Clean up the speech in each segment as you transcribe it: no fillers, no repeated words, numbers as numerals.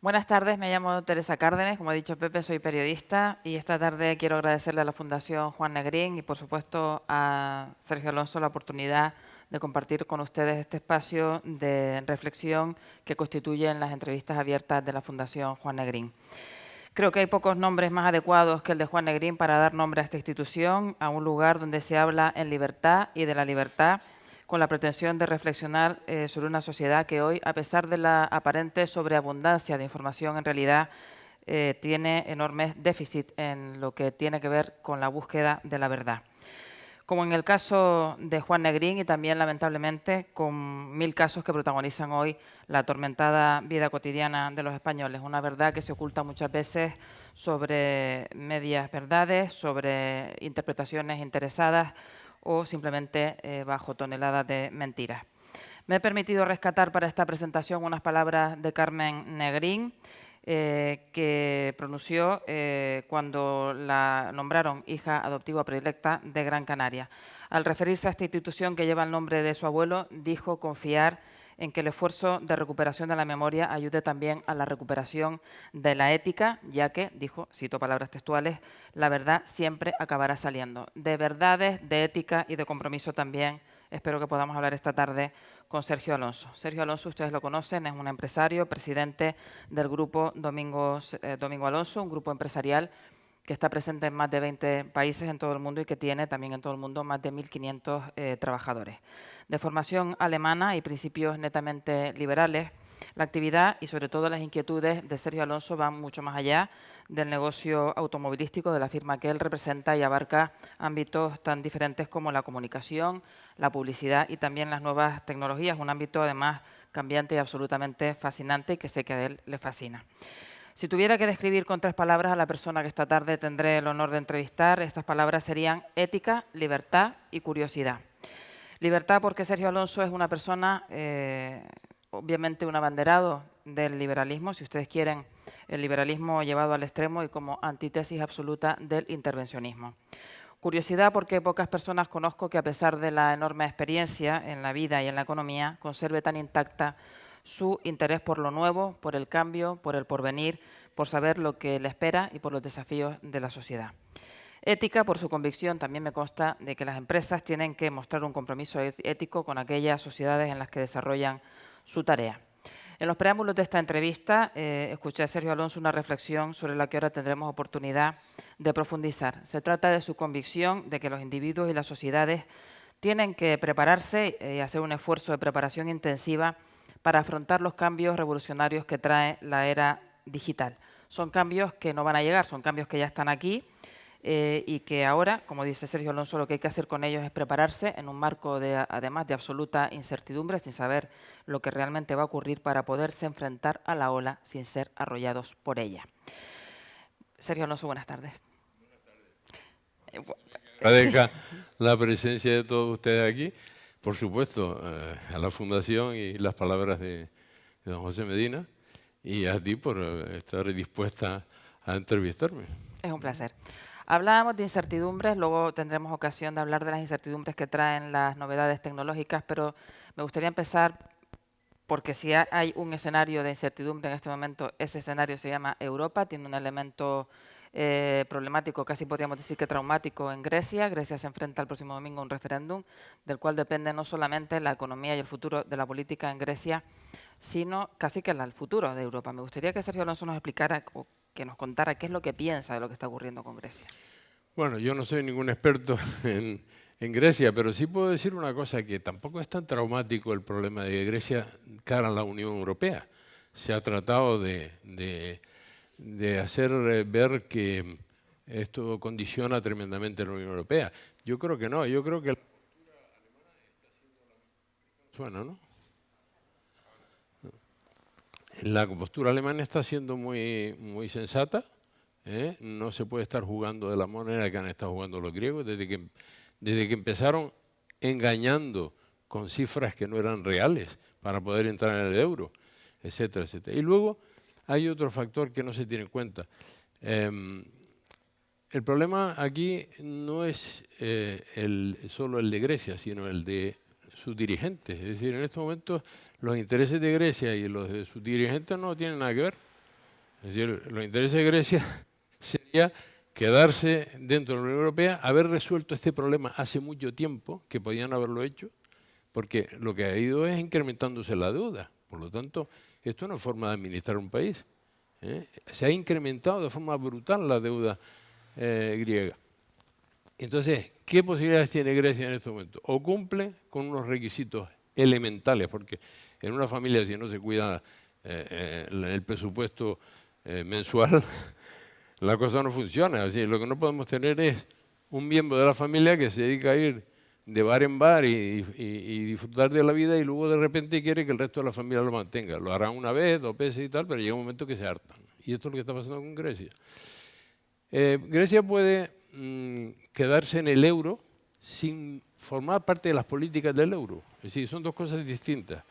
Buenas tardes, me llamo Teresa Cárdenas, como ha dicho Pepe, soy periodista y esta tarde quiero agradecerle a la Fundación Juan Negrín y por supuesto a Sergio Alonso la oportunidad de compartir con ustedes este espacio de reflexión que constituyen las entrevistas abiertas de la Fundación Juan Negrín. Creo que hay pocos nombres más adecuados que el de Juan Negrín para dar nombre a esta institución, a un lugar donde se habla en libertad y de la libertad, con la pretensión de reflexionar sobre una sociedad que hoy, a pesar de la aparente sobreabundancia de información, en realidad tiene enormes déficits en lo que tiene que ver con la búsqueda de la verdad. Como en el caso de Juan Negrín y también, lamentablemente, con 1000 casos que protagonizan hoy la atormentada vida cotidiana de los españoles. Una verdad que se oculta muchas veces sobre medias verdades, sobre interpretaciones interesadas o simplemente bajo toneladas de mentiras. Me he permitido rescatar para esta presentación unas palabras de Carmen Negrín, que pronunció cuando la nombraron hija adoptiva predilecta de Gran Canaria. Al referirse a esta institución que lleva el nombre de su abuelo, dijo confiar en que el esfuerzo de recuperación de la memoria ayude también a la recuperación de la ética, ya que, dijo, cito palabras textuales, la verdad siempre acabará saliendo. De verdades, de ética y de compromiso también espero que podamos hablar esta tarde con Sergio Alonso. Sergio Alonso, ustedes lo conocen, es un empresario, presidente del grupo Domingo Alonso, un grupo empresarial que está presente en más de 20 países en todo el mundo y que tiene también en todo el mundo más de 1500 trabajadores. De formación alemana y principios netamente liberales, la actividad y sobre todo las inquietudes de Sergio Alonso van mucho más allá del negocio automovilístico de la firma que él representa y abarca ámbitos tan diferentes como la comunicación, la publicidad y también las nuevas tecnologías, un ámbito además cambiante y absolutamente fascinante y que sé que a él le fascina. Si tuviera que describir con 3 palabras a la persona que esta tarde tendré el honor de entrevistar, estas palabras serían ética, libertad y curiosidad. Libertad porque Sergio Alonso es una persona, obviamente un abanderado del liberalismo, si ustedes quieren, el liberalismo llevado al extremo y como antítesis absoluta del intervencionismo. Curiosidad porque pocas personas conozco que a pesar de la enorme experiencia en la vida y en la economía, conserve tan intacta su interés por lo nuevo, por el cambio, por el porvenir, por saber lo que le espera y por los desafíos de la sociedad. Ética, por su convicción, también me consta de que las empresas tienen que mostrar un compromiso ético con aquellas sociedades en las que desarrollan su tarea. En los preámbulos de esta entrevista escuché a Sergio Alonso una reflexión sobre la que ahora tendremos oportunidad de profundizar. Se trata de su convicción de que los individuos y las sociedades tienen que prepararse y hacer un esfuerzo de preparación intensiva para afrontar los cambios revolucionarios que trae la era digital. Son cambios que no van a llegar, son cambios que ya están aquí y que ahora, como dice Sergio Alonso, lo que hay que hacer con ellos es prepararse en un marco además de absoluta incertidumbre, sin saber lo que realmente va a ocurrir para poderse enfrentar a la ola sin ser arrollados por ella. Sergio Alonso, buenas tardes. Agradezca la presencia de todos ustedes aquí, por supuesto, a la Fundación y las palabras de don José Medina, y a ti por estar dispuesta a entrevistarme. Es un placer. Hablábamos de incertidumbres, luego tendremos ocasión de hablar de las incertidumbres que traen las novedades tecnológicas, pero me gustaría empezar porque si hay un escenario de incertidumbre en este momento, ese escenario se llama Europa, tiene un elemento problemático, casi podríamos decir que traumático en Grecia. Grecia se enfrenta el próximo domingo a un referéndum del cual depende no solamente la economía y el futuro de la política en Grecia, sino casi que el futuro de Europa. Me gustaría que Sergio Alonso nos explicara o que nos contara qué es lo que piensa de lo que está ocurriendo con Grecia. Bueno, yo no soy ningún experto en Grecia, pero sí puedo decir una cosa, que tampoco es tan traumático el problema de Grecia cara a la Unión Europea. Se ha tratado de hacer ver que esto condiciona tremendamente a la Unión Europea. Yo creo que no, yo creo que la postura alemana está siendo la... Suena, ¿no? La postura alemana está siendo muy sensata, ¿eh? No se puede estar jugando de la manera que han estado jugando los griegos desde que empezaron engañando con cifras que no eran reales para poder entrar en el euro, etcétera, etcétera. Y luego hay otro factor que no se tiene en cuenta. El problema aquí no es solo el de Grecia, sino el de sus dirigentes. Es decir, en estos momentos los intereses de Grecia y los de sus dirigentes no tienen nada que ver. Es decir, los intereses de Grecia sería quedarse dentro de la Unión Europea, haber resuelto este problema hace mucho tiempo, que podían haberlo hecho, porque lo que ha ido es incrementándose la deuda. Por lo tanto, esto no es forma de administrar un país. Se ha incrementado de forma brutal la deuda griega. Entonces, ¿qué posibilidades tiene Grecia en este momento? O cumple con unos requisitos elementales, porque en una familia si no se cuida el presupuesto mensual, la cosa no funciona. Así, lo que no podemos tener es un miembro de la familia que se dedica a ir de bar en bar y disfrutar de la vida y luego de repente quiere que el resto de la familia lo mantenga. Lo harán una vez, dos veces y tal, pero llega un momento que se hartan. Y esto es lo que está pasando con Grecia. Grecia puede quedarse en el euro sin formar parte de las políticas del euro. Es decir, son dos cosas distintas.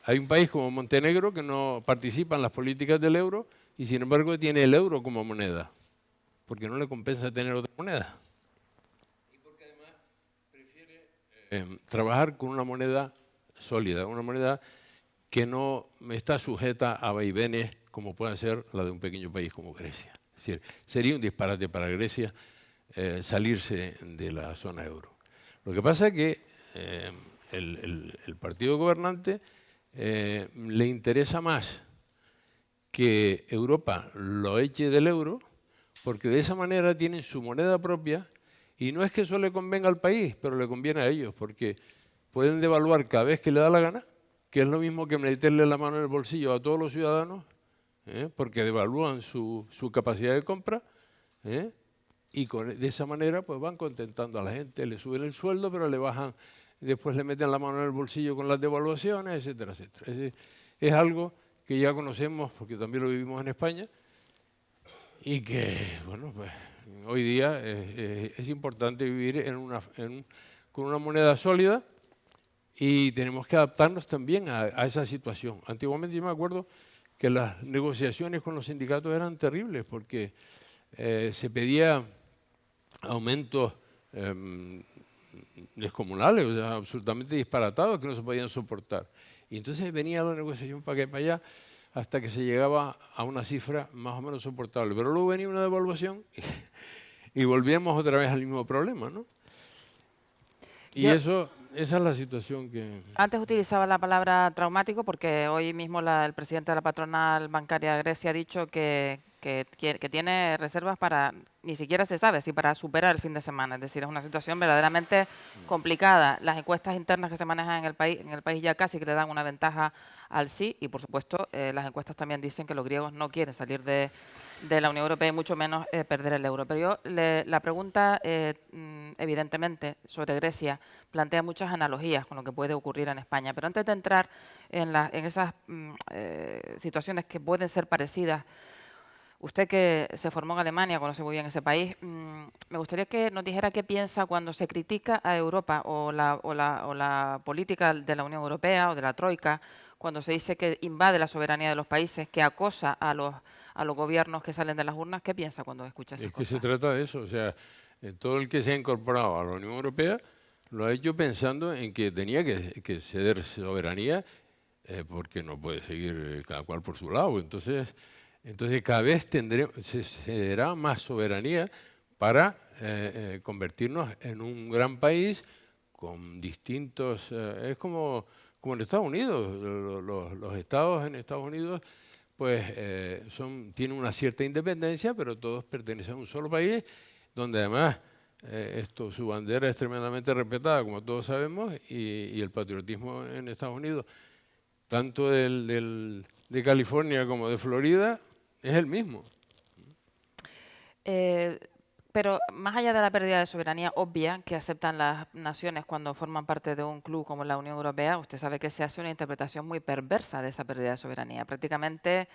Hay un país como Montenegro que no participa en las políticas del euro y sin embargo tiene el euro como moneda, porque no le compensa tener otra moneda. Y porque además prefiere trabajar con una moneda sólida, una moneda que no está sujeta a vaivenes como puede ser la de un pequeño país como Grecia. Es decir, sería un disparate para Grecia salirse de la zona euro. Lo que pasa es que el partido gobernante le interesa más que Europa lo eche del euro, porque de esa manera tienen su moneda propia y no es que eso le convenga al país, pero le conviene a ellos, porque pueden devaluar cada vez que le da la gana, que es lo mismo que meterle la mano en el bolsillo a todos los ciudadanos, porque devalúan su capacidad de compra, y de esa manera pues van contentando a la gente, le suben el sueldo, pero le bajan, después le meten la mano en el bolsillo con las devaluaciones, etcétera, etcétera. Es algo que ya conocemos porque también lo vivimos en España y que, bueno, pues hoy día es importante vivir con una moneda sólida y tenemos que adaptarnos también a esa situación. Antiguamente yo me acuerdo que las negociaciones con los sindicatos eran terribles porque se pedía aumentos descomunales, o sea, absolutamente disparatados que no se podían soportar. Y entonces venía la negociación para acá y para allá hasta que se llegaba a una cifra más o menos soportable. Pero luego venía una devaluación y volvíamos otra vez al mismo problema, ¿no? Y esa es la situación que... Antes utilizaba la palabra traumático porque hoy mismo el presidente de la patronal bancaria de Grecia ha dicho que tiene reservas para, ni siquiera se sabe si para superar el fin de semana. Es decir, es una situación verdaderamente complicada. Las encuestas internas que se manejan en el país ya casi que le dan una ventaja al sí y, por supuesto, las encuestas también dicen que los griegos no quieren salir de la Unión Europea y mucho menos perder el euro. Pero yo, la pregunta, evidentemente, sobre Grecia plantea muchas analogías con lo que puede ocurrir en España. Pero antes de entrar en esas situaciones que pueden ser parecidas, usted que se formó en Alemania, conoce muy bien ese país, me gustaría que nos dijera qué piensa cuando se critica a Europa o la política de la Unión Europea o de la Troika, cuando se dice que invade la soberanía de los países, que acosa a los gobiernos que salen de las urnas. ¿Qué piensa cuando escucha esas cosas? Es que se trata de eso, o sea, todo el que se ha incorporado a la Unión Europea lo ha hecho pensando en que tenía que ceder soberanía porque no puede seguir cada cual por su lado. Entonces cada vez se cederá más soberanía para convertirnos en un gran país con distintos... es como en Estados Unidos. Los estados en Estados Unidos pues tienen una cierta independencia, pero todos pertenecen a un solo país, donde además su bandera es tremendamente respetada, como todos sabemos, y el patriotismo en Estados Unidos, tanto de California como de Florida, es el mismo. Pero más allá de la pérdida de soberanía obvia que aceptan las naciones cuando forman parte de un club como la Unión Europea, usted sabe que se hace una interpretación muy perversa de esa pérdida de soberanía. Prácticamente,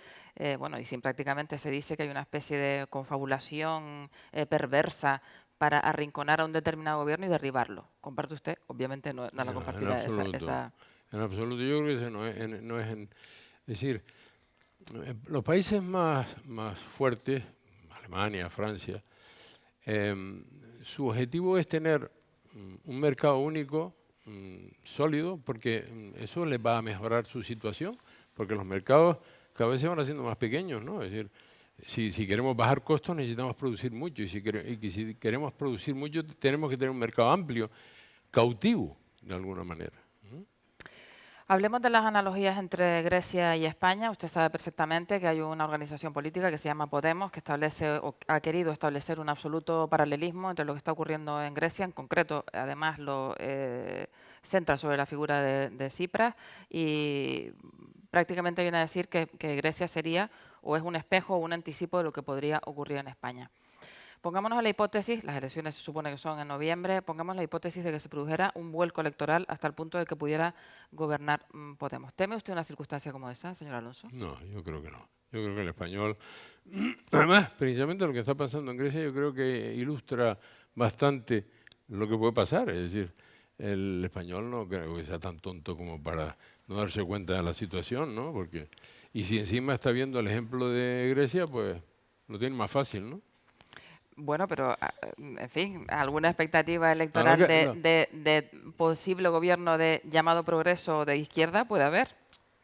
bueno, y sin prácticamente se dice que hay una especie de confabulación perversa para arrinconar a un determinado gobierno y derribarlo. ¿Comparte usted? Obviamente no la compartirá esa... En absoluto, yo creo que eso es decir, los países más fuertes, Alemania, Francia, su objetivo es tener un mercado único sólido, porque eso les va a mejorar su situación, porque los mercados cada vez se van haciendo más pequeños, ¿no? Es decir, Si queremos bajar costos necesitamos producir mucho y si queremos producir mucho tenemos que tener un mercado amplio, cautivo de alguna manera. Hablemos de las analogías entre Grecia y España. Usted sabe perfectamente que hay una organización política que se llama Podemos, que establece o ha querido establecer un absoluto paralelismo entre lo que está ocurriendo en Grecia. En concreto, además, lo centra sobre la figura de Tsipras y prácticamente viene a decir que Grecia sería o es un espejo o un anticipo de lo que podría ocurrir en España. Pongámonos a la hipótesis, las elecciones se supone que son en noviembre, pongamos la hipótesis de que se produjera un vuelco electoral hasta el punto de que pudiera gobernar Podemos. ¿Teme usted una circunstancia como esa, señor Alonso? No, yo creo que no. Yo creo que el español, además, precisamente lo que está pasando en Grecia, yo creo que ilustra bastante lo que puede pasar. Es decir, el español no creo que sea tan tonto como para no darse cuenta de la situación, ¿no? Y si encima está viendo el ejemplo de Grecia, pues lo tiene más fácil, ¿no? Bueno, pero, en fin, ¿alguna expectativa No, no, electoral no. de posible gobierno de llamado progreso de izquierda? Puede haber.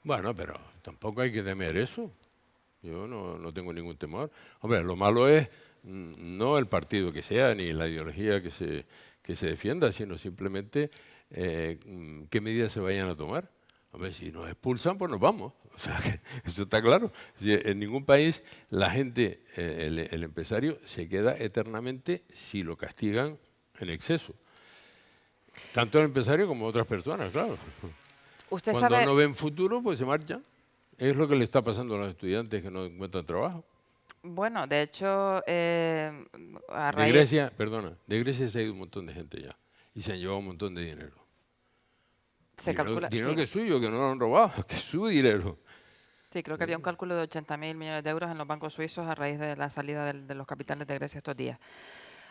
Bueno, pero tampoco hay que temer eso. Yo no tengo ningún temor. Hombre, lo malo es no el partido que sea, ni la ideología que se defienda, sino simplemente qué medidas se vayan a tomar. Hombre, si nos expulsan, pues nos vamos. O sea, que eso está claro. Si en ningún país la gente, el empresario, se queda eternamente si lo castigan en exceso. Tanto el empresario como otras personas, claro. Usted Cuando sabe, no ven futuro, pues se marchan. Es lo que le está pasando a los estudiantes que no encuentran trabajo. bueno, de hecho, a De raíz, Grecia, perdona, de Grecia se ha ido un montón de gente ya y se han llevado un montón de dinero. se calcula, Dinero sí. que es suyo, que no lo han robado, que es su dinero. Sí, creo que había un cálculo de 80.000 millones de euros en los bancos suizos a raíz de la salida de los capitales de Grecia estos días.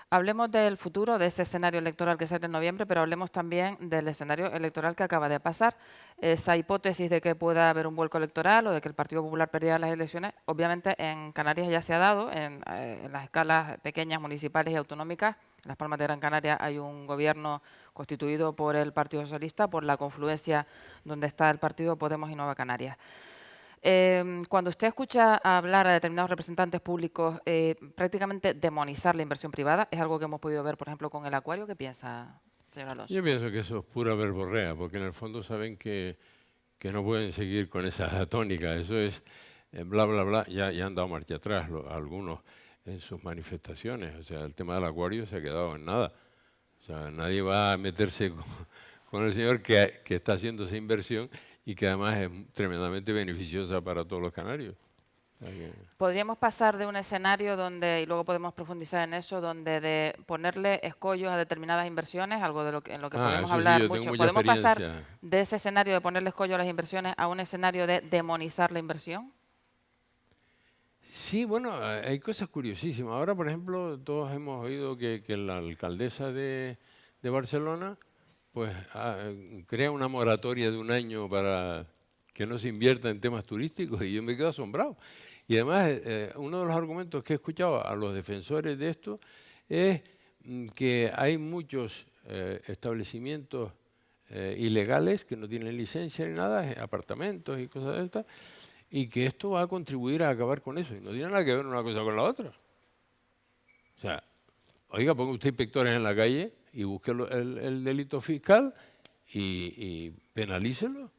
Hablemos del futuro, de ese escenario electoral que será en noviembre, pero hablemos también del escenario electoral que acaba de pasar. Esa hipótesis de que pueda haber un vuelco electoral o de que el Partido Popular perdiera las elecciones, obviamente en Canarias ya se ha dado, en las escalas pequeñas, municipales y autonómicas. En Las Palmas de Gran Canaria hay un gobierno constituido por el Partido Socialista, por la confluencia donde está el Partido Podemos y Nueva Canarias. Cuando usted escucha hablar a determinados representantes públicos, prácticamente demonizar la inversión privada, es algo que hemos podido ver, por ejemplo, con el Acuario. ¿Qué piensa, señor Alonso? Yo pienso que eso es pura verborrea, porque en el fondo saben que no pueden seguir con esa tónica. Eso es bla, bla, bla. Ya han dado marcha atrás algunos en sus manifestaciones. O sea, el tema del acuario se ha quedado en nada. O sea, nadie va a meterse con el señor que está haciendo esa inversión y que además es tremendamente beneficiosa para todos los canarios. O sea Podríamos pasar de un escenario donde, y luego podemos profundizar en eso, donde de ponerle escollos a determinadas inversiones, algo de en lo que podemos eso sí, hablar yo tengo mucho, mucha podemos pasar experiencia. de ese escenario de ponerle escollos a las inversiones a un escenario de demonizar la inversión. Sí, bueno, hay cosas curiosísimas. Ahora, por ejemplo, todos hemos oído que la alcaldesa de Barcelona pues crea una moratoria de un año para que no se invierta en temas turísticos y yo me quedo asombrado. Y además, uno de los argumentos que he escuchado a los defensores de esto es que hay muchos establecimientos ilegales que no tienen licencia ni nada, apartamentos y cosas de estas, y que esto va a contribuir a acabar con eso. Y no tiene nada que ver una cosa con la otra. O sea, oiga, ponga usted inspectores en la calle y busque el delito fiscal y penalícelo.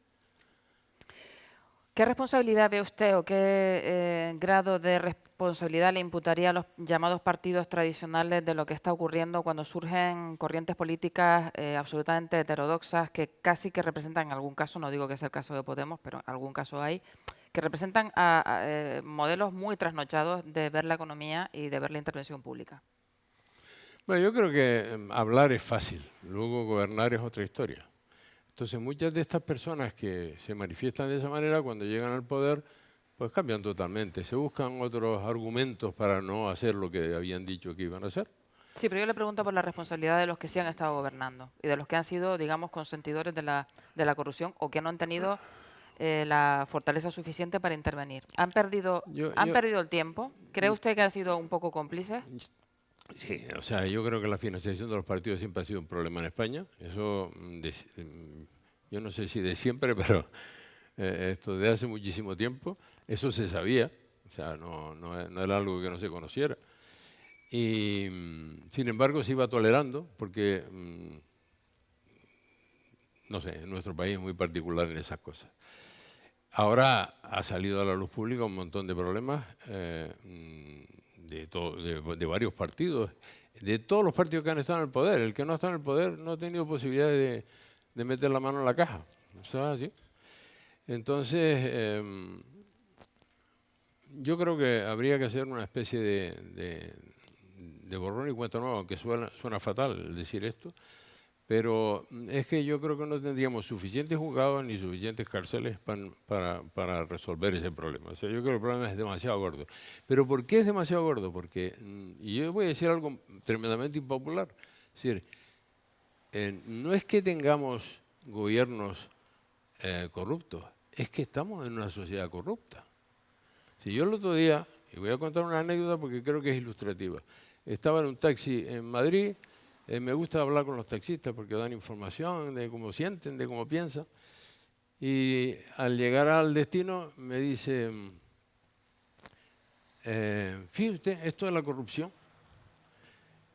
¿Qué responsabilidad ve usted o qué grado de responsabilidad le imputaría a los llamados partidos tradicionales de lo que está ocurriendo cuando surgen corrientes políticas absolutamente heterodoxas que casi que representan, en algún caso, no digo que sea el caso de Podemos, pero en algún caso hay, que representan a modelos muy trasnochados de ver la economía y de ver la intervención pública? Bueno, yo creo que hablar es fácil, luego gobernar es otra historia. Entonces, muchas de estas personas que se manifiestan de esa manera, cuando llegan al poder, pues cambian totalmente. Se buscan otros argumentos para no hacer lo que habían dicho que iban a hacer. Sí, pero yo le pregunto por la responsabilidad de los que sí han estado gobernando y de los que han sido, digamos, consentidores de la corrupción o que no han tenido la fortaleza suficiente para intervenir. ¿Han perdido el tiempo? ¿Cree usted que han sido un poco cómplices? Sí, o sea, yo creo que la financiación de los partidos siempre ha sido un problema en España. Eso, yo no sé si de siempre, pero esto de hace muchísimo tiempo, eso se sabía. O sea, no era algo que no se conociera. Y, sin embargo, se iba tolerando porque, no sé, nuestro país es muy particular en esas cosas. Ahora ha salido a la luz pública un montón de problemas de varios partidos, de todos los partidos que han estado en el poder. El que no ha estado en el poder no ha tenido posibilidad de meter la mano en la caja. Eso es así. Entonces, yo creo que habría que hacer una especie de borrón y cuenta nueva, aunque suena fatal decir esto, pero es que yo creo que no tendríamos suficientes juzgados ni suficientes cárceles para resolver ese problema. O sea, yo creo que el problema es demasiado gordo. ¿Pero por qué es demasiado gordo? Porque, y yo voy a decir algo tremendamente impopular, es decir, no es que tengamos gobiernos corruptos, es que estamos en una sociedad corrupta. Si yo el otro día, y voy a contar una anécdota porque creo que es ilustrativa, estaba en un taxi en Madrid. Me gusta hablar con los taxistas porque dan información de cómo sienten, de cómo piensan. Y al llegar al destino me dice, fíjate usted, esto de la corrupción,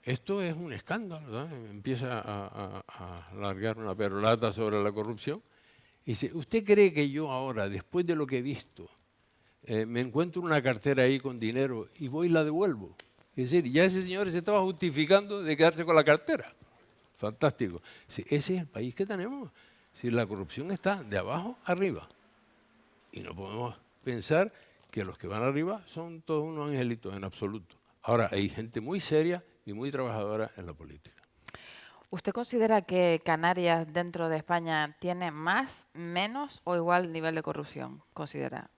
esto es un escándalo, ¿verdad? Empieza a largar una perolata sobre la corrupción. Y dice, ¿usted cree que yo ahora, después de lo que he visto, me encuentro una cartera ahí con dinero y voy y la devuelvo? Es decir, ya ese señor se estaba justificando de quedarse con la cartera. Fantástico. Sí, ese es el país que tenemos. Si la corrupción está de abajo arriba. Y no podemos pensar que los que van arriba son todos unos angelitos en absoluto. Ahora, hay gente muy seria y muy trabajadora en la política. ¿Usted considera que Canarias dentro de España tiene más, menos o igual nivel de corrupción? ¿Considera?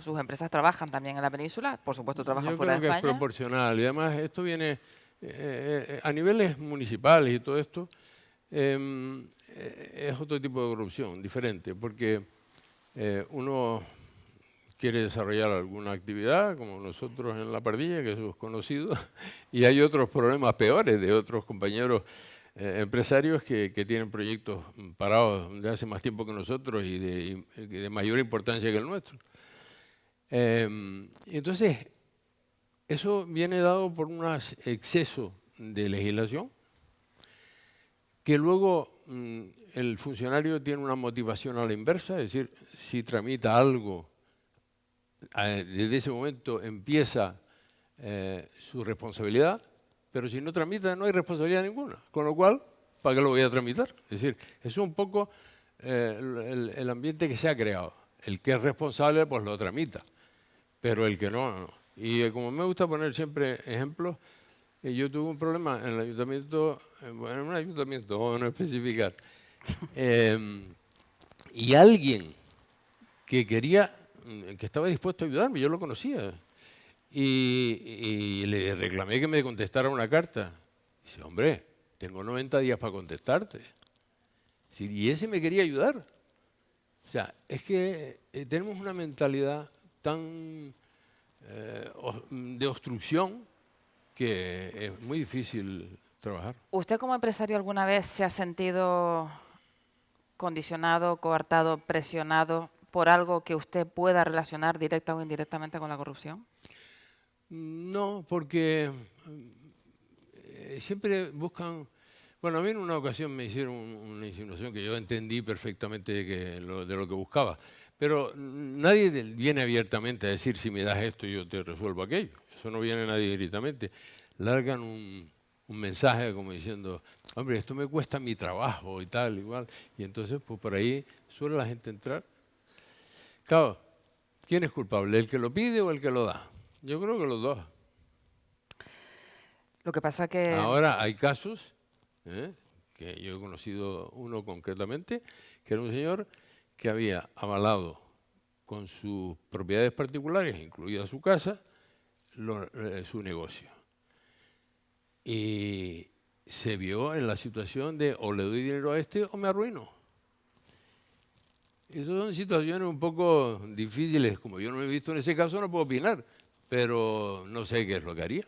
Sus empresas trabajan también en la península, por supuesto trabajan Yo fuera de creo que es España. proporcional. Y además esto viene a niveles municipales y todo esto. Es otro tipo de corrupción, diferente, porque uno quiere desarrollar alguna actividad, como nosotros en La Pardilla, que eso es conocido, y hay otros problemas peores de otros compañeros empresarios que tienen proyectos parados de hace más tiempo que nosotros y de mayor importancia que el nuestro. Entonces, eso viene dado por un exceso de legislación que luego el funcionario tiene una motivación a la inversa, es decir, si tramita algo, desde ese momento empieza su responsabilidad, pero si no tramita no hay responsabilidad ninguna, con lo cual, ¿para qué lo voy a tramitar? Es decir, es un poco el ambiente que se ha creado. El que es responsable pues lo tramita, pero el que no, no. Y como me gusta poner siempre ejemplos, yo tuve un problema en el ayuntamiento, bueno, en un ayuntamiento, vamos a no especificar, y alguien que quería, que estaba dispuesto a ayudarme, yo lo conocía, y le reclamé que me contestara una carta. Dice, hombre, tengo 90 días para contestarte. Sí, y ese me quería ayudar. O sea, es que tenemos una mentalidad tan de obstrucción que es muy difícil trabajar. ¿Usted como empresario alguna vez se ha sentido condicionado, coartado, presionado por algo que usted pueda relacionar directa o indirectamente con la corrupción? No, porque siempre buscan... Bueno, a mí en una ocasión me hicieron una insinuación que yo entendí perfectamente de lo que buscaba, pero nadie viene abiertamente a decir si me das esto yo te resuelvo aquello. Eso no viene nadie directamente. Largan un mensaje como diciendo, hombre, esto me cuesta mi trabajo y tal, igual. Y entonces, pues por ahí suele la gente entrar. Claro, ¿quién es culpable? ¿El que lo pide o el que lo da? Yo creo que los dos. Lo que pasa que... Ahora hay casos, que yo he conocido uno concretamente, que era un señor que había avalado con sus propiedades particulares, incluida su casa, su negocio. Y se vio en la situación de o le doy dinero a este o me arruino. Esas son situaciones un poco difíciles, como yo no me he visto en ese caso no puedo opinar, pero no sé qué es lo que haría.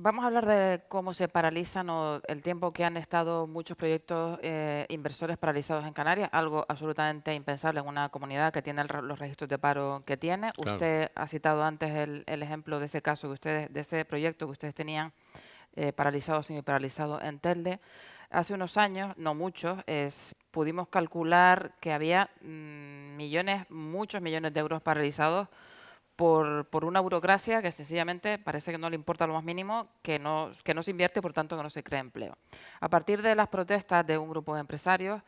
Vamos a hablar de cómo se paralizan o el tiempo que han estado muchos proyectos inversores paralizados en Canarias, algo absolutamente impensable en una comunidad que tiene los registros de paro que tiene. Claro. Usted ha citado antes el ejemplo de ese caso de ese proyecto que ustedes tenían paralizado, semiparalizado en Telde. Hace unos años, no muchos, pudimos calcular que había millones, muchos millones de euros paralizados por una burocracia que sencillamente parece que no le importa lo más mínimo, que no se invierte y por tanto que no se crea empleo. A partir de las protestas de un grupo de empresarios,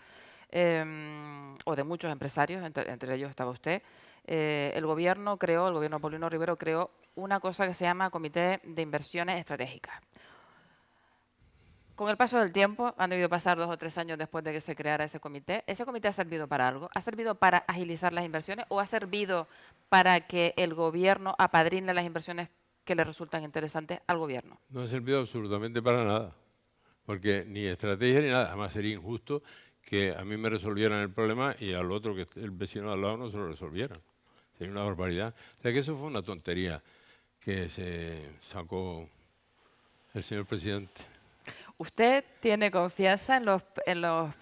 o de muchos empresarios, entre ellos estaba usted, el gobierno Paulino Rivero creó una cosa que se llama Comité de Inversiones Estratégicas. Con el paso del tiempo, han debido pasar 2 o 3 años después de que se creara ese comité. ¿Ese comité ha servido para algo? ¿Ha servido para agilizar las inversiones o ha servido para que el gobierno apadrine las inversiones que le resultan interesantes al gobierno? No ha servido absolutamente para nada, porque ni estrategia ni nada. Además sería injusto que a mí me resolvieran el problema y al otro, que el vecino de al lado, no se lo resolvieran. Sería una barbaridad. O sea que eso fue una tontería que se sacó el señor presidente. ¿Usted tiene confianza en los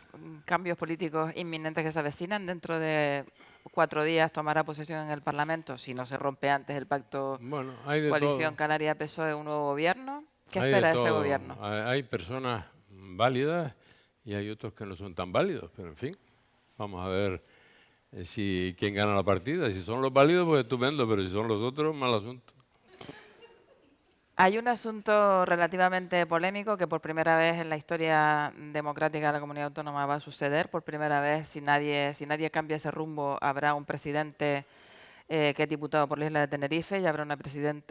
cambios políticos inminentes que se avecinan? Dentro de 4 días tomará posesión en el Parlamento, si no se rompe antes el pacto Bueno, hay de coalición todo. Canaria-PSOE, un nuevo gobierno. ¿Qué Hay de espera de ese todo. gobierno? Hay personas válidas y hay otros que no son tan válidos, pero en fin, vamos a ver quién gana la partida. Si son los válidos, pues estupendo, pero si son los otros, mal asunto. Hay un asunto relativamente polémico que por primera vez en la historia democrática de la comunidad autónoma va a suceder. Por primera vez, si nadie cambia ese rumbo, habrá un presidente que es diputado por la isla de Tenerife y habrá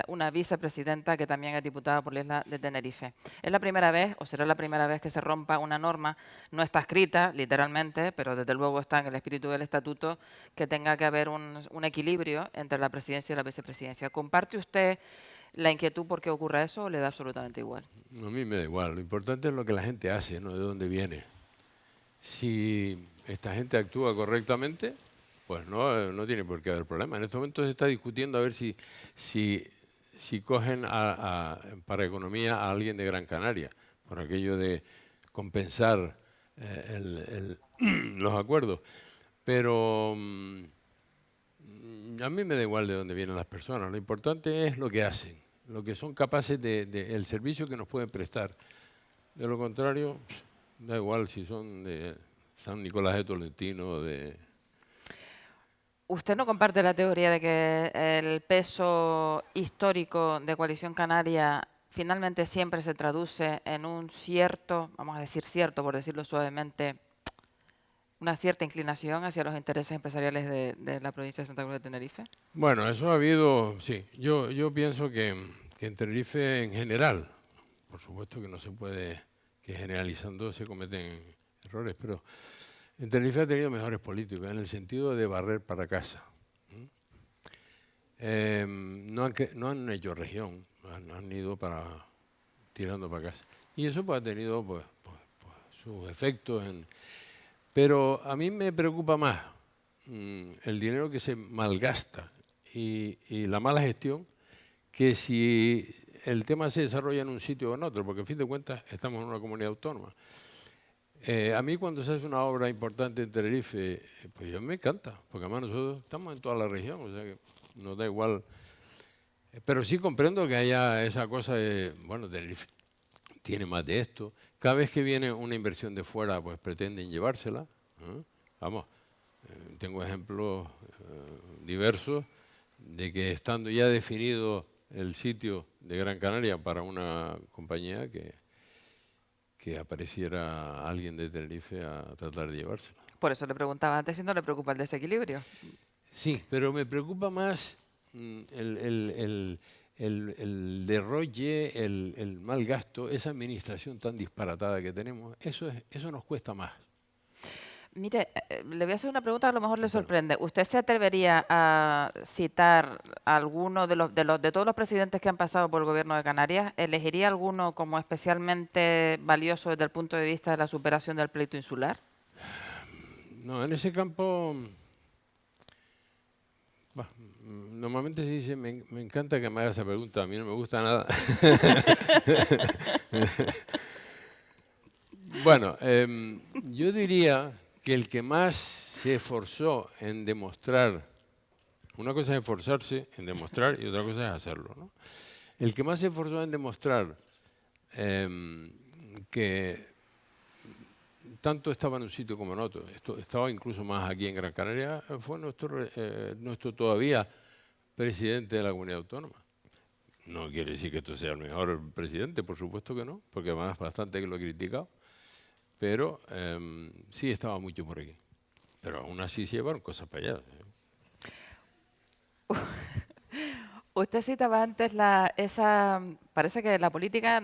una vicepresidenta que también es diputada por la isla de Tenerife. Es la primera vez, o será la primera vez, que se rompa una norma, no está escrita literalmente, pero desde luego está en el espíritu del estatuto, que tenga que haber un equilibrio entre la presidencia y la vicepresidencia. ¿Comparte usted la inquietud por qué ocurra eso o le da absolutamente igual? A mí me da igual. Lo importante es lo que la gente hace, no de dónde viene. Si esta gente actúa correctamente, pues no tiene por qué haber problema. En este momento se está discutiendo a ver si cogen para economía a alguien de Gran Canaria, por aquello de compensar los acuerdos. Pero a mí me da igual de dónde vienen las personas. Lo importante es lo que hacen, lo que son capaces el servicio que nos pueden prestar. De lo contrario, da igual si son de San Nicolás de Tolentino o de... ¿Usted no comparte la teoría de que el peso histórico de Coalición Canaria finalmente siempre se traduce en un cierto, vamos a decir cierto por decirlo suavemente, una cierta inclinación hacia los intereses empresariales de la provincia de Santa Cruz de Tenerife? Bueno, eso ha habido, sí. Yo pienso que en Tenerife en general, por supuesto que no se puede, que generalizando se cometen errores, pero en Tenerife ha tenido mejores políticos en el sentido de barrer para casa. No han hecho región, han ido tirando para casa. Y eso pues, ha tenido pues, sus efectos. Pero a mí me preocupa más el dinero que se malgasta y la mala gestión que si el tema se desarrolla en un sitio o en otro, porque a fin de cuentas estamos en una comunidad autónoma. A mí cuando se hace una obra importante en Tenerife, pues yo me encanta, porque además nosotros estamos en toda la región, o sea que nos da igual. Pero sí comprendo que haya esa cosa de, bueno, Tenerife tiene más de esto. Cada vez que viene una inversión de fuera, pues pretenden llevársela. Vamos, tengo ejemplos diversos de que estando ya definido el sitio de Gran Canaria para una compañía que apareciera alguien de Tenerife a tratar de llevárselo. Por eso le preguntaba antes si no le preocupa el desequilibrio. Sí, pero me preocupa más el derroche, el mal gasto, esa administración tan disparatada que tenemos. Eso nos cuesta más. Mire, le voy a hacer una pregunta que a lo mejor le sorprende. ¿Usted se atrevería a citar alguno de todos los presidentes que han pasado por el gobierno de Canarias? ¿Elegiría alguno como especialmente valioso desde el punto de vista de la superación del pleito insular? No, en ese campo Bah, normalmente se dice, me encanta que me hagas esa pregunta, a mí no me gusta nada. Bueno, yo diría que el que más se esforzó en demostrar, una cosa es esforzarse en demostrar y otra cosa es hacerlo, ¿no? El que más se esforzó en demostrar que tanto estaba en un sitio como en otro, estaba incluso más aquí en Gran Canaria, fue nuestro todavía presidente de la comunidad autónoma. No quiere decir que esto sea el mejor presidente, por supuesto que no, porque además bastante que lo he criticado, pero sí estaba mucho por aquí. Pero aún así se llevaron cosas para allá. Usted citaba antes parece que la política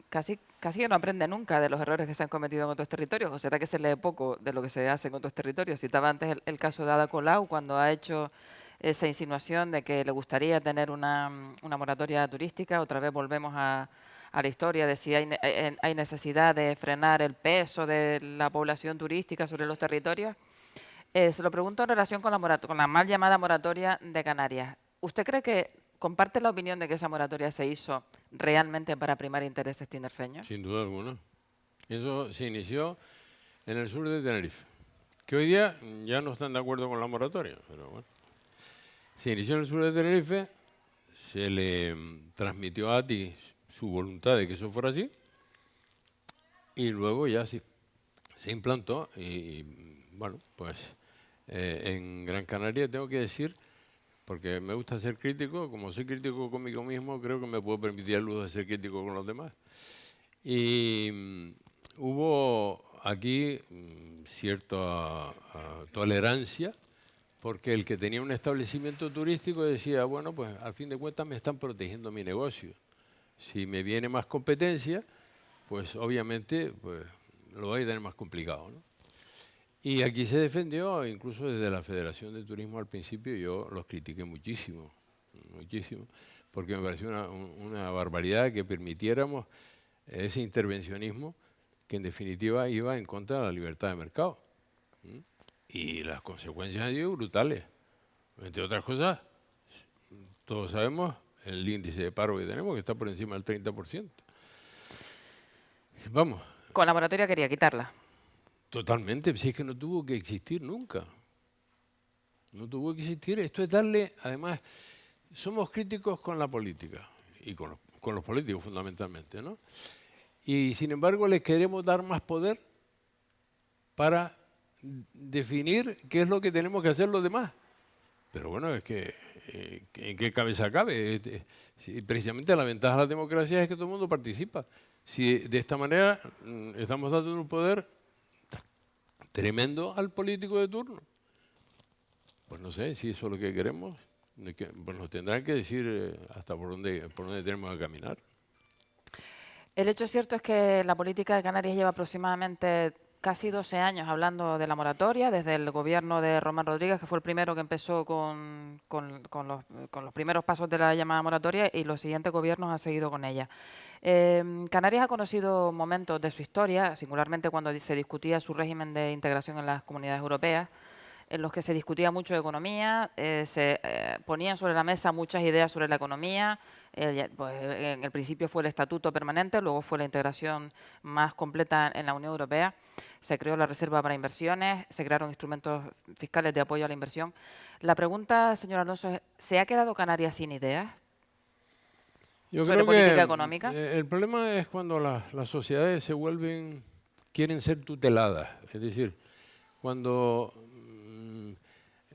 casi que no aprende nunca de los errores que se han cometido en otros territorios, o será que se lee poco de lo que se hace en otros territorios. Citaba antes el caso de Ada Colau, cuando ha hecho esa insinuación de que le gustaría tener una moratoria turística. Otra vez volvemos a la historia de si hay necesidad de frenar el peso de la población turística sobre los territorios. Se lo pregunto en relación con con la mal llamada moratoria de Canarias. ¿Usted cree que comparte la opinión de que esa moratoria se hizo realmente para primar intereses tinerfeños? Sin duda alguna. Eso se inició en el sur de Tenerife, que hoy día ya no están de acuerdo con la moratoria, pero bueno. Se inició en el sur de Tenerife, se le transmitió a ATI su voluntad de que eso fuera así, y luego ya sí, se implantó y bueno, pues en Gran Canaria tengo que decir, porque me gusta ser crítico, como soy crítico conmigo mismo, creo que me puedo permitir el lujo de ser crítico con los demás. Y hubo aquí cierta tolerancia, porque el que tenía un establecimiento turístico decía, bueno, pues al fin de cuentas me están protegiendo mi negocio. Si me viene más competencia, pues obviamente pues, lo voy a tener más complicado, ¿no? Y aquí se defendió, incluso desde la Federación de Turismo al principio, yo los critiqué muchísimo, muchísimo, porque me pareció una barbaridad que permitiéramos ese intervencionismo que en definitiva iba en contra de la libertad de mercado. Y las consecuencias han sido brutales. Entre otras cosas, todos sabemos el índice de paro que tenemos, que está por encima del 30%. Vamos. Con la moratoria quería quitarla. Totalmente, si es que no tuvo que existir nunca. No tuvo que existir. Esto es darle, además, somos críticos con la política y con los políticos fundamentalmente, ¿no? Y sin embargo les queremos dar más poder para definir qué es lo que tenemos que hacer los demás. Pero bueno, es que ¿en qué cabeza cabe? Precisamente la ventaja de la democracia es que todo el mundo participa. Si de esta manera estamos dando un poder tremendo al político de turno, pues no sé si eso es lo que queremos, pues nos tendrán que decir hasta por dónde tenemos que caminar. El hecho cierto es que la política de Canarias lleva aproximadamente casi 12 años hablando de la moratoria, desde el gobierno de Román Rodríguez, que fue el primero que empezó con los primeros pasos de la llamada moratoria, y los siguientes gobiernos han seguido con ella. Canarias ha conocido momentos de su historia, singularmente cuando se discutía su régimen de integración en las comunidades europeas, en los que se discutía mucho de economía, se ponían sobre la mesa muchas ideas sobre la economía. Pues, en el principio fue el estatuto permanente, luego fue la integración más completa en la Unión Europea. Se creó la Reserva para Inversiones, se crearon instrumentos fiscales de apoyo a la inversión. La pregunta, señor Alonso, es, ¿se ha quedado Canarias sin ideas Yo sobre creo política que económica? el problema es cuando las sociedades quieren ser tuteladas. Es decir, cuando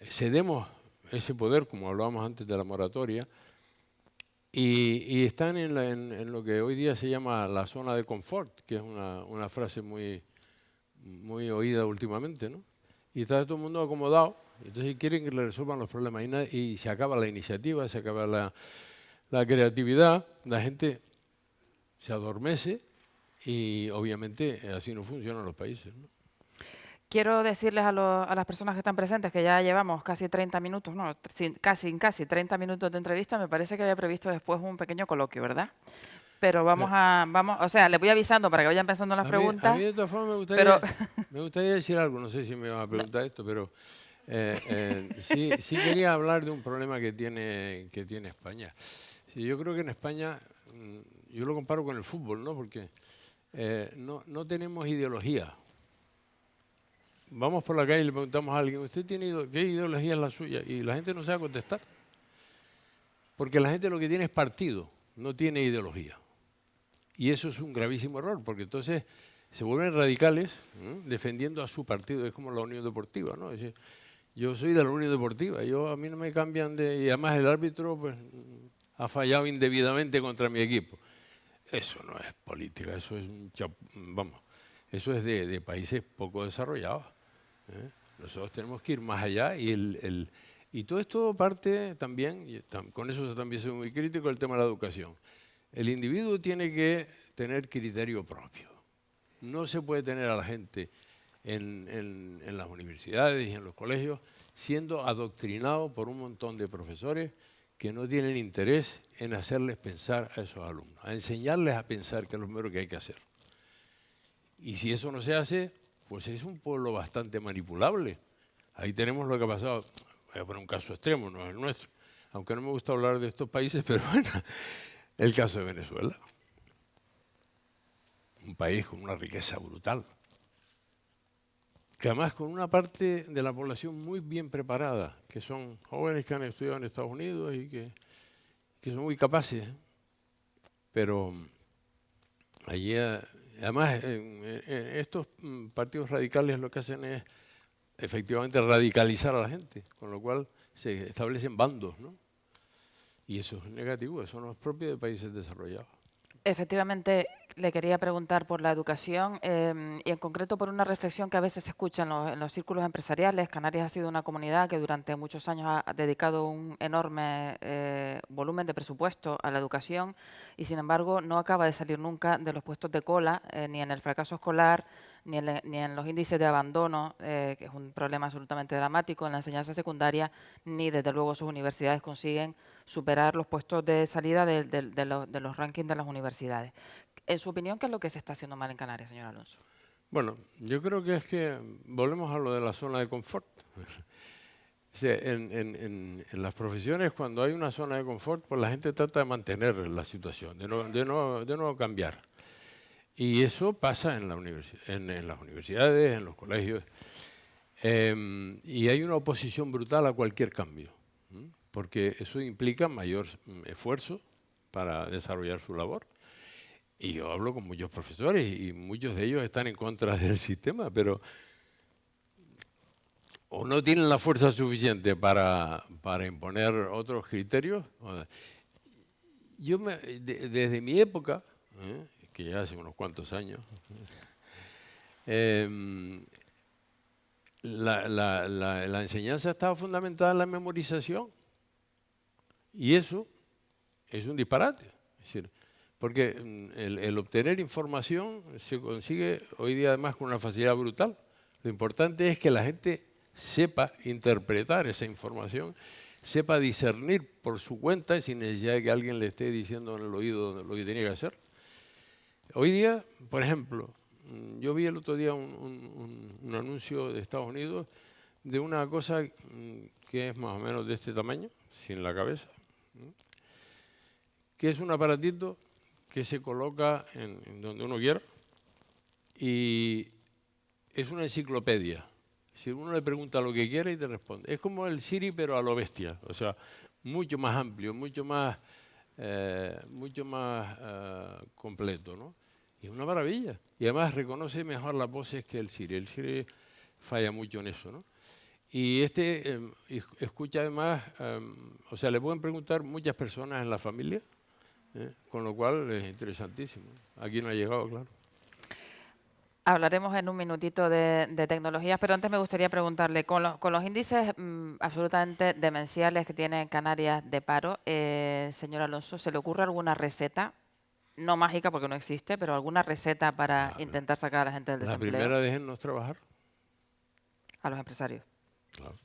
cedemos ese poder, como hablábamos antes de la moratoria, y están en lo que hoy día se llama la zona de confort, que es una frase muy oída últimamente, ¿no? Y está todo el mundo acomodado, entonces quieren que le resuelvan los problemas y se acaba la iniciativa, se acaba la creatividad, la gente se adormece y obviamente así no funcionan los países, ¿no? Quiero decirles a las personas que están presentes que ya llevamos casi 30 minutos, no, casi 30 minutos de entrevista. Me parece que había previsto después un pequeño coloquio, ¿verdad? Pero o sea, les voy avisando para que vayan pensando en las preguntas. A mí de todas formas pero me gustaría decir algo, no sé si me vas a preguntar esto, pero Sí quería hablar de un problema que tiene España. Sí, yo creo que en España, yo lo comparo con el fútbol, ¿no? Porque no tenemos ideología. Vamos por la calle y le preguntamos a alguien, ¿usted tiene qué ideología es la suya? Y la gente no sabe contestar. Porque la gente lo que tiene es partido, no tiene ideología. Y eso es un gravísimo error, porque entonces se vuelven radicales, ¿no? Defendiendo a su partido. Es como la Unión Deportiva, ¿no? Es decir, yo soy de la Unión Deportiva, a mí no me cambian de... Y además el árbitro pues, ha fallado indebidamente contra mi equipo. Eso no es política, eso es vamos, eso es de países poco desarrollados. ¿Eh? Nosotros tenemos que ir más allá y todo esto parte también, con eso también soy muy crítico, el tema de la educación. El individuo tiene que tener criterio propio. No se puede tener a la gente en las universidades y en los colegios siendo adoctrinado por un montón de profesores que no tienen interés en hacerles pensar a esos alumnos, a enseñarles a pensar, que es lo primero que hay que hacer. Y si eso no se hace, pues es un pueblo bastante manipulable. Ahí tenemos lo que ha pasado, voy a poner un caso extremo, no es el nuestro, aunque no me gusta hablar de estos países, pero bueno, el caso de Venezuela. Un país con una riqueza brutal, que además con una parte de la población muy bien preparada, que son jóvenes que han estudiado en Estados Unidos y que son muy capaces, pero allí, además, estos partidos radicales lo que hacen es efectivamente radicalizar a la gente, con lo cual se establecen bandos, ¿no? Y eso es negativo, eso no es propio de países desarrollados. Efectivamente, le quería preguntar por la educación y en concreto por una reflexión que a veces se escucha en los círculos empresariales. Canarias ha sido una comunidad que durante muchos años ha dedicado un enorme volumen de presupuesto a la educación y, sin embargo, no acaba de salir nunca de los puestos de cola, ni en el fracaso escolar, ni en los índices de abandono, que es un problema absolutamente dramático en la enseñanza secundaria, ni desde luego sus universidades consiguen superar los puestos de salida de los rankings de las universidades. En su opinión, ¿qué es lo que se está haciendo mal en Canarias, señor Alonso? Bueno, yo creo que es que volvemos a lo de la zona de confort. O sea, en las profesiones, cuando hay una zona de confort, pues la gente trata de mantener la situación, de no cambiar. Y eso pasa en las universidades, en los colegios. Y hay una oposición brutal a cualquier cambio, porque eso implica mayor esfuerzo para desarrollar su labor. Y yo hablo con muchos profesores y muchos de ellos están en contra del sistema, pero o no tienen la fuerza suficiente para imponer otros criterios. Desde mi época, que ya hace unos cuantos años, la enseñanza estaba fundamentada en la memorización y eso es un disparate. Es decir, porque el obtener información se consigue hoy día además con una facilidad brutal. Lo importante es que la gente sepa interpretar esa información, sepa discernir por su cuenta sin necesidad de que alguien le esté diciendo en el oído lo que tenía que hacer. Hoy día, por ejemplo, yo vi el otro día un anuncio de Estados Unidos de una cosa que es más o menos de este tamaño, sin la cabeza, que es un aparatito que se coloca en donde uno quiera y es una enciclopedia. Si uno le pregunta lo que quiere y te responde. Es como el Siri, pero a lo bestia. O sea, mucho más amplio, mucho más completo, ¿no? Y es una maravilla. Y además reconoce mejor las voces que el Siri. El Siri falla mucho en eso, ¿no? Y escucha además, o sea, le pueden preguntar muchas personas en la familia, con lo cual es interesantísimo. Aquí no ha llegado, claro. Hablaremos en un minutito de tecnologías, pero antes me gustaría preguntarle, con los índices absolutamente demenciales que tiene Canarias de paro, señor Alonso, ¿se le ocurre alguna receta? No mágica porque no existe, pero alguna receta para intentar sacar a la gente del La desempleo. primera, déjennos trabajar. A los empresarios. Claro.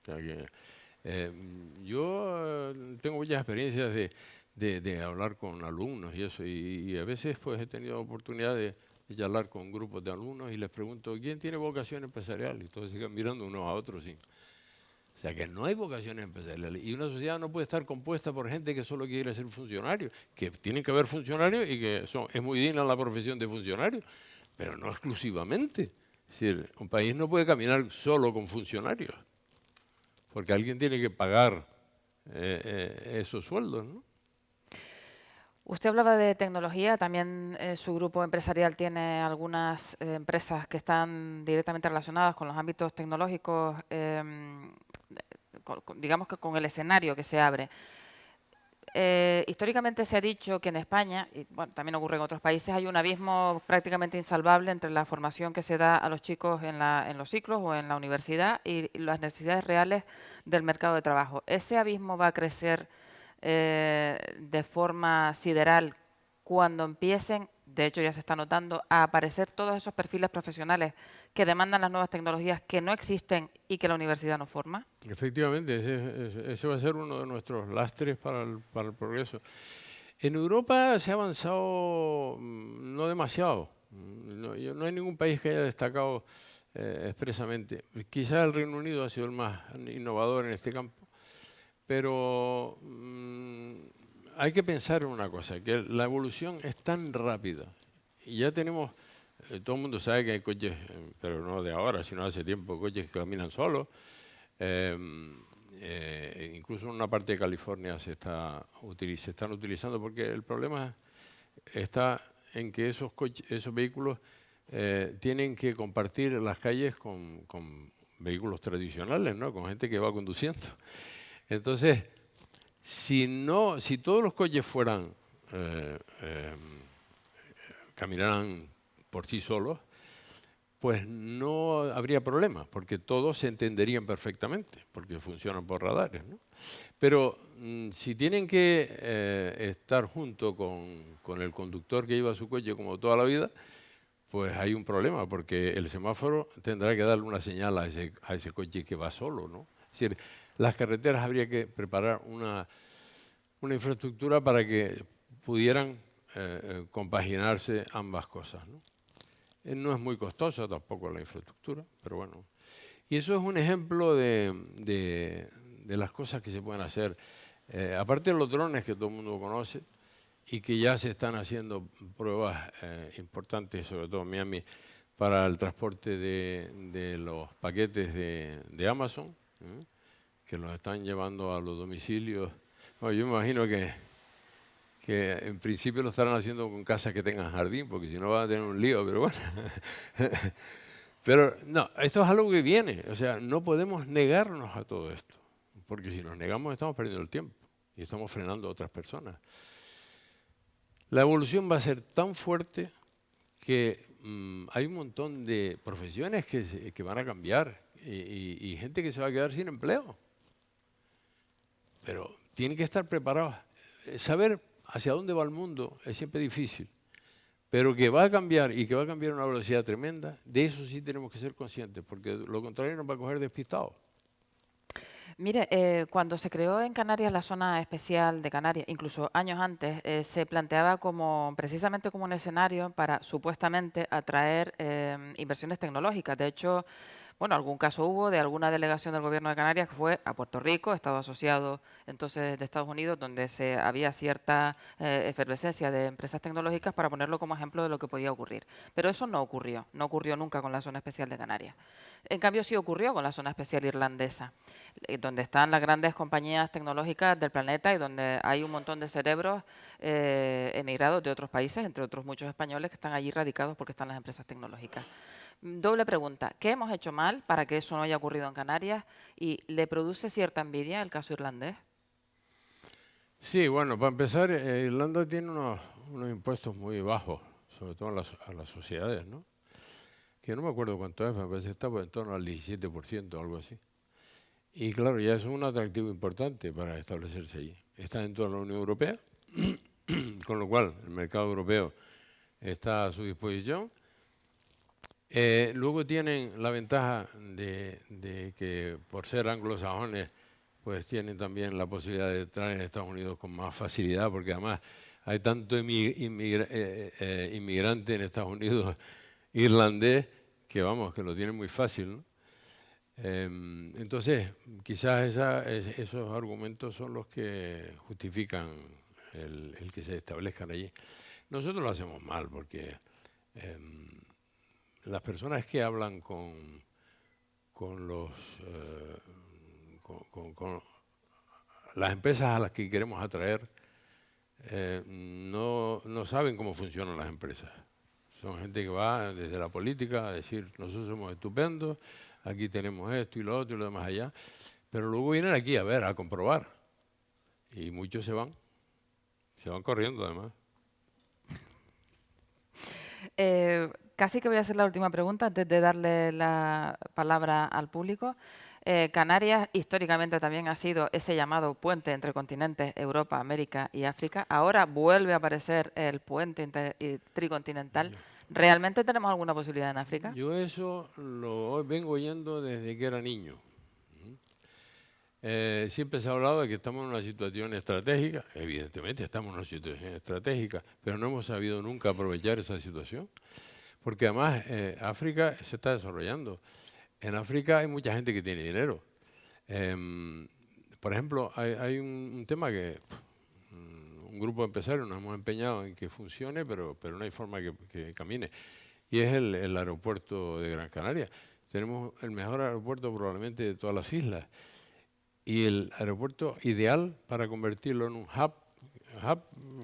O sea que, yo tengo muchas experiencias de hablar con alumnos y eso, y a veces pues he tenido oportunidad de a charlar con grupos de alumnos y les pregunto, ¿quién tiene vocación empresarial? Y todos sigan mirando unos a otros, sí. O sea que no hay vocaciones empresariales. Y una sociedad no puede estar compuesta por gente que solo quiere ser funcionario, que tienen que haber funcionarios y que es muy digna la profesión de funcionario, pero no exclusivamente. Es decir, un país no puede caminar solo con funcionarios, porque alguien tiene que pagar esos sueldos, ¿no? Usted hablaba de tecnología, también su grupo empresarial tiene algunas empresas que están directamente relacionadas con los ámbitos tecnológicos, digamos que con el escenario que se abre. Históricamente se ha dicho que en España, y bueno, también ocurre en otros países, hay un abismo prácticamente insalvable entre la formación que se da a los chicos en los ciclos o en la universidad y las necesidades reales del mercado de trabajo. ¿Ese abismo va a crecer de forma sideral cuando empiecen, de hecho ya se está notando, a aparecer todos esos perfiles profesionales que demandan las nuevas tecnologías que no existen y que la universidad no forma? Efectivamente, ese va a ser uno de nuestros lastres para el progreso. En Europa se ha avanzado no demasiado. No hay ningún país que haya destacado expresamente. Quizá el Reino Unido ha sido el más innovador en este campo, pero hay que pensar en una cosa, que la evolución es tan rápida y ya tenemos, todo el mundo sabe que hay coches, pero no de ahora, sino hace tiempo, coches que caminan solos. Incluso en una parte de California se están utilizando porque el problema está en que esos vehículos tienen que compartir las calles con vehículos tradicionales, ¿no? Con gente que va conduciendo. Entonces, si todos los coches eh, eh, caminaran por sí solos, pues no habría problema, porque todos se entenderían perfectamente, porque funcionan por radares, ¿no? Pero si tienen que estar junto con el conductor que lleva su coche como toda la vida, pues hay un problema, porque el semáforo tendrá que darle una señal a ese coche que va solo, ¿no? Es decir, las carreteras habría que preparar una infraestructura para que pudieran compaginarse ambas cosas, ¿no? No es muy costosa tampoco la infraestructura, pero bueno. Y eso es un ejemplo de las cosas que se pueden hacer. Aparte de los drones que todo el mundo conoce y que ya se están haciendo pruebas importantes, sobre todo en Miami, para el transporte de los paquetes de Amazon, que los están llevando a los domicilios. Bueno, yo me imagino que en principio lo estarán haciendo con casas que tengan jardín, porque si no van a tener un lío, pero bueno. Pero no, esto es algo que viene, o sea, no podemos negarnos a todo esto, porque si nos negamos estamos perdiendo el tiempo y estamos frenando a otras personas. La evolución va a ser tan fuerte que hay un montón de profesiones que van a cambiar y gente que se va a quedar sin empleo. Pero tienen que estar preparados. Saber hacia dónde va el mundo es siempre difícil, pero que va a cambiar y que va a cambiar a una velocidad tremenda, de eso sí tenemos que ser conscientes, porque lo contrario nos va a coger despistados. Mire, cuando se creó en Canarias la zona especial de Canarias, incluso años antes, se planteaba precisamente como un escenario para supuestamente atraer inversiones tecnológicas. De hecho, bueno, algún caso hubo de alguna delegación del gobierno de Canarias que fue a Puerto Rico, estado asociado entonces de Estados Unidos, donde había cierta efervescencia de empresas tecnológicas para ponerlo como ejemplo de lo que podía ocurrir. Pero eso no ocurrió nunca con la zona especial de Canarias. En cambio, sí ocurrió con la zona especial irlandesa, donde están las grandes compañías tecnológicas del planeta y donde hay un montón de cerebros emigrados de otros países, entre otros muchos españoles que están allí radicados porque están las empresas tecnológicas. Doble pregunta, ¿qué hemos hecho mal para que eso no haya ocurrido en Canarias? ¿Y le produce cierta envidia el caso irlandés? Sí, bueno, para empezar, Irlanda tiene unos impuestos muy bajos, sobre todo a las sociedades, ¿no? Que no me acuerdo cuánto es, me parece que está por en torno al 17% o algo así. Y claro, ya es un atractivo importante para establecerse allí. Está dentro de la Unión Europea, con lo cual el mercado europeo está a su disposición. Luego tienen la ventaja de que por ser anglosajones, pues tienen también la posibilidad de entrar en Estados Unidos con más facilidad, porque además hay tanto inmigrante en Estados Unidos irlandés que vamos, que lo tienen muy fácil, ¿no? Entonces, quizás esos argumentos son los que justifican el que se establezcan allí. Nosotros lo hacemos mal porque las personas que hablan con los con las empresas a las que queremos atraer no saben cómo funcionan las empresas. Son gente que va desde la política a decir nosotros somos estupendos, aquí tenemos esto y lo otro y lo demás allá, pero luego vienen aquí a ver, a comprobar y muchos se van corriendo además. Casi que voy a hacer la última pregunta antes de darle la palabra al público. Canarias históricamente también ha sido ese llamado puente entre continentes Europa, América y África. Ahora vuelve a aparecer el puente tricontinental. ¿Realmente tenemos alguna posibilidad en África? Yo eso lo vengo oyendo desde que era niño. Siempre se ha hablado de que estamos en una situación estratégica. Evidentemente estamos en una situación estratégica, pero no hemos sabido nunca aprovechar esa situación. Porque además África se está desarrollando. En África hay mucha gente que tiene dinero. Por ejemplo, hay un tema que un grupo de empresarios nos hemos empeñado en que funcione, pero no hay forma que camine. Y es el aeropuerto de Gran Canaria. Tenemos el mejor aeropuerto probablemente de todas las islas. Y el aeropuerto ideal para convertirlo en un hub,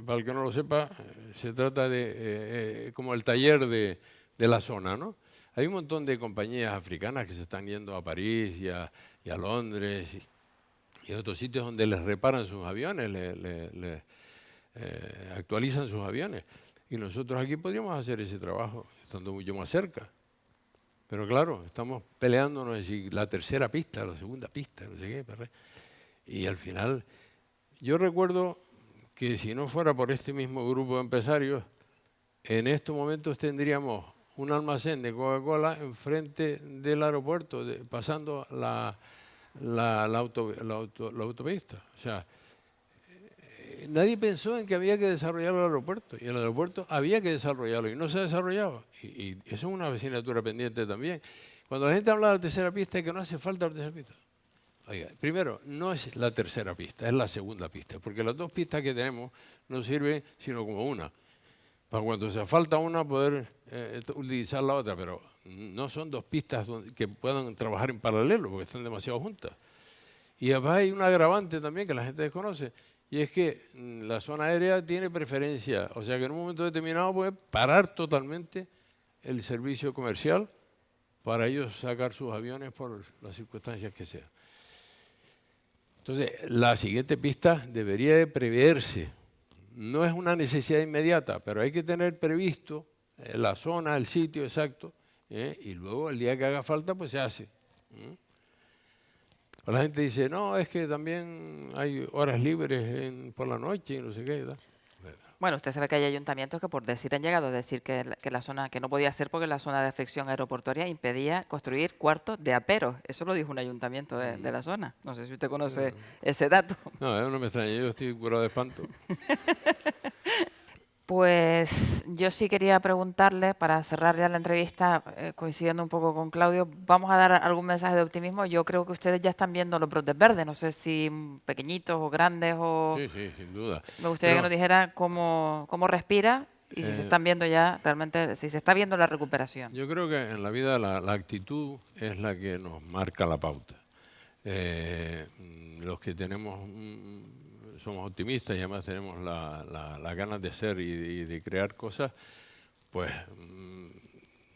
para el que no lo sepa, se trata de como el taller de la zona, ¿no? Hay un montón de compañías africanas que se están yendo a París y a Londres y a otros sitios donde les reparan sus aviones, actualizan sus aviones. Y nosotros aquí podríamos hacer ese trabajo, estando mucho más cerca. Pero claro, estamos peleándonos si la tercera pista, la segunda pista, no sé qué. Y al final, yo recuerdo que si no fuera por este mismo grupo de empresarios, en estos momentos tendríamos un almacén de Coca-Cola enfrente del aeropuerto, pasando la autopista. O sea, nadie pensó en que había que desarrollar el aeropuerto, y el aeropuerto había que desarrollarlo, y no se ha desarrollado. Y eso es una asignatura pendiente también. Cuando la gente habla de la tercera pista, es que no hace falta la tercera pista. Oiga, primero, no es la tercera pista, es la segunda pista, porque las dos pistas que tenemos no sirven sino como una. Para cuando se falta una, poder utilizar la otra, pero no son dos pistas que puedan trabajar en paralelo, porque están demasiado juntas. Y además hay un agravante también que la gente desconoce, y es que la zona aérea tiene preferencia, o sea que en un momento determinado puede parar totalmente el servicio comercial para ellos sacar sus aviones por las circunstancias que sean. Entonces, la siguiente pista debería de preverse. No es una necesidad inmediata, pero hay que tener previsto la zona, el sitio exacto, y luego el día que haga falta, pues se hace. La gente dice, no, es que también hay horas libres por la noche y no sé qué. Bueno, usted sabe que hay ayuntamientos que por decir han llegado a decir que la zona, que no podía ser porque la zona de afección aeroportuaria impedía construir cuartos de aperos. Eso lo dijo un ayuntamiento de la zona. No sé si usted conoce ese dato. No, no me extraña, yo estoy curado de espanto. Pues yo sí quería preguntarle, para cerrar ya la entrevista, coincidiendo un poco con Claudio, vamos a dar algún mensaje de optimismo. Yo creo que ustedes ya están viendo los brotes verdes, no sé si pequeñitos o grandes o... Sí, sin duda. Me gustaría que nos dijera cómo respira y si se están viendo ya realmente, si se está viendo la recuperación. Yo creo que en la vida la actitud es la que nos marca la pauta. Los que somos optimistas y además tenemos las ganas de ser y de crear cosas, pues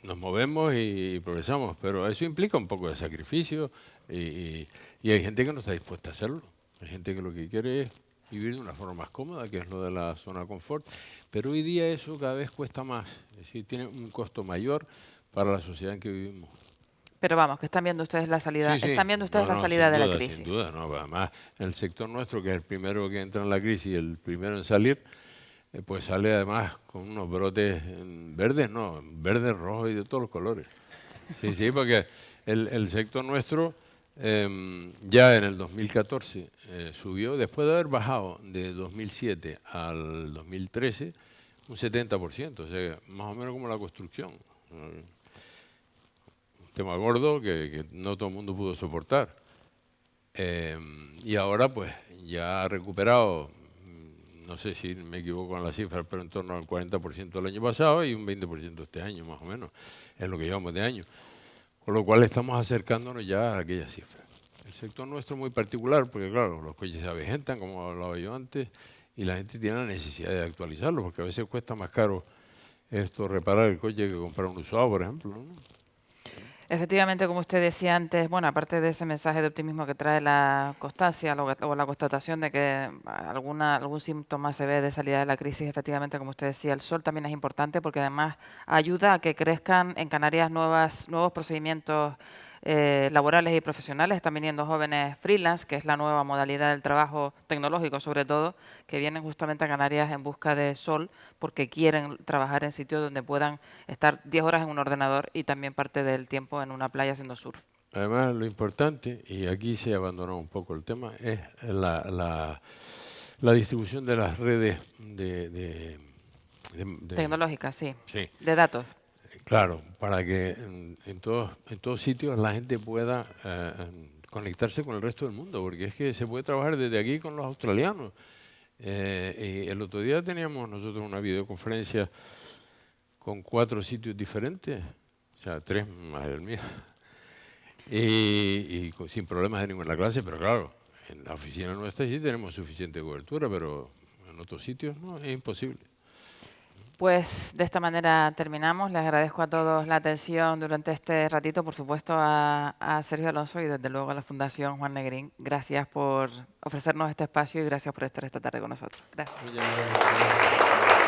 nos movemos y progresamos, pero eso implica un poco de sacrificio y hay gente que no está dispuesta a hacerlo. Hay gente que lo que quiere es vivir de una forma más cómoda, que es lo de la zona de confort, pero hoy día eso cada vez cuesta más, es decir, tiene un costo mayor para la sociedad en que vivimos. Pero vamos, que están viendo ustedes la salida, están viendo ustedes la salida de la crisis. Sin duda, no, además el sector nuestro, que es el primero que entra en la crisis y el primero en salir, pues sale además con unos brotes verdes, rojos y de todos los colores. Sí, porque el sector nuestro Ya en el 2014 subió, después de haber bajado de 2007 al 2013, un 70%, o sea, más o menos como la construcción. Un tema gordo que no todo el mundo pudo soportar. Y ahora pues ya ha recuperado, no sé si me equivoco en la cifra, pero en torno al 40% del año pasado y un 20% este año, más o menos, en lo que llevamos de año. Con lo cual estamos acercándonos ya a aquella cifra. El sector nuestro es muy particular porque, claro, los coches se avejentan, como hablaba yo antes, y la gente tiene la necesidad de actualizarlos, porque a veces cuesta más caro esto reparar el coche que comprar un usado, por ejemplo, ¿no? Efectivamente, como usted decía antes, bueno, aparte de ese mensaje de optimismo que trae la constancia o la constatación de que algún síntoma se ve de salida de la crisis, efectivamente, como usted decía, el sol también es importante porque además ayuda a que crezcan en Canarias nuevos procedimientos laborales y profesionales. Están viniendo jóvenes freelance, que es la nueva modalidad del trabajo tecnológico, sobre todo, que vienen justamente a Canarias en busca de sol porque quieren trabajar en sitios donde puedan estar 10 horas en un ordenador y también parte del tiempo en una playa haciendo surf. Además, lo importante, y aquí se abandonó un poco el tema, es la distribución de las redes Tecnológica, sí. sí, De datos. claro, para que en todos sitios la gente pueda conectarse con el resto del mundo, porque es que se puede trabajar desde aquí con los australianos. Y el otro día teníamos nosotros una videoconferencia con 4 sitios diferentes, o sea, 3 más el mío, sin problemas de ninguna clase, pero claro, en la oficina nuestra sí tenemos suficiente cobertura, pero en otros sitios no, es imposible. Pues de esta manera terminamos. Les agradezco a todos la atención durante este ratito, por supuesto a Sergio Alonso y desde luego a la Fundación Juan Negrín. Gracias por ofrecernos este espacio y gracias por estar esta tarde con nosotros. Gracias. Muchas gracias.